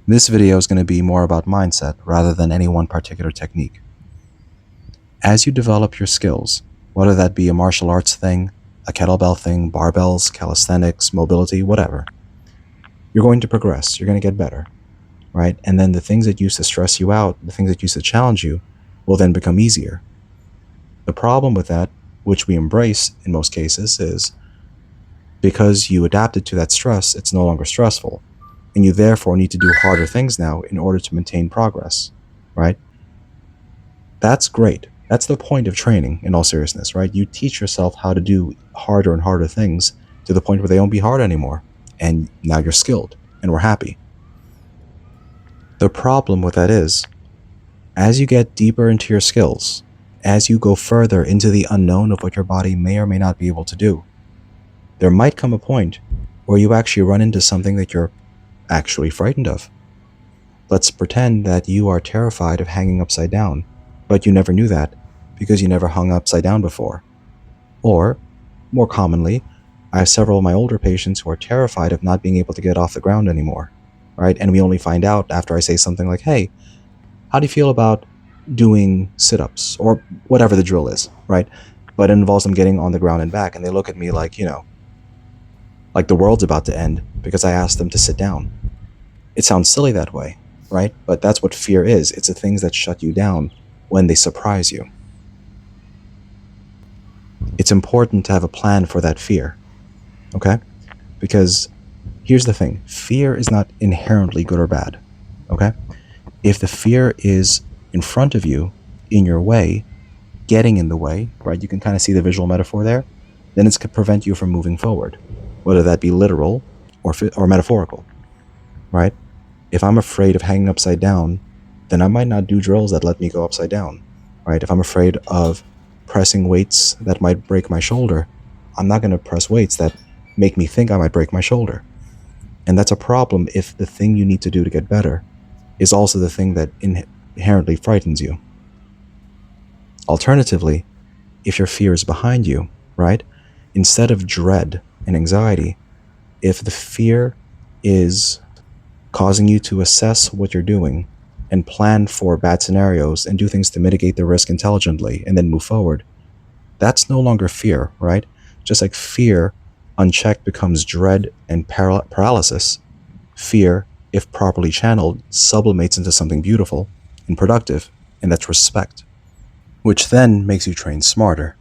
This video is going to be more about mindset rather than any one particular technique. As you develop your skills, whether that be a martial arts thing, a kettlebell thing, barbells, calisthenics, mobility, whatever, you're going to progress, you're going to get better, right? And then the things that used to stress you out, the things that used to challenge you, will then become easier. The problem with that, which we embrace in most cases, is because you adapted to that stress, it's no longer stressful, and you therefore need to do harder things now in order to maintain progress, right? That's great. That's the point of training, in all seriousness, right? You teach yourself how to do harder and harder things to the point where they won't be hard anymore, and now you're skilled, and we're happy. The problem with that is, as you get deeper into your skills, as you go further into the unknown of what your body may or may not be able to do, there might come a point where you actually run into something that you're actually frightened of. Let's pretend that you are terrified of hanging upside down, but you never knew that because you never hung upside down before. Or, more commonly, I have several of my older patients who are terrified of not being able to get off the ground anymore, right? And we only find out after I say something like, hey, how do you feel about doing sit-ups or whatever the drill is, right? But it involves them getting on the ground and back, and they look at me like, like the world's about to end because I asked them to sit down. It sounds silly that way, right? But that's what fear is. It's the things that shut you down when they surprise you. It's important to have a plan for that fear, okay? Because here's the thing, fear is not inherently good or bad, okay? If the fear is in front of you, in your way, getting in the way, right? You can kind of see the visual metaphor there. Then it's going to prevent you from moving forward, whether that be literal or metaphorical, right? If I'm afraid of hanging upside down, then I might not do drills that let me go upside down, right? If I'm afraid of pressing weights that might break my shoulder, I'm not going to press weights that make me think I might break my shoulder. And that's a problem if the thing you need to do to get better is also the thing that inherently frightens you. Alternatively, if your fear is behind you, right? Instead of dread and anxiety, if the fear is causing you to assess what you're doing and plan for bad scenarios and do things to mitigate the risk intelligently and then move forward, that's no longer fear, right? Just like fear unchecked becomes dread and paralysis, fear, if properly channeled, sublimates into something beautiful and productive, and that's respect, which then makes you train smarter.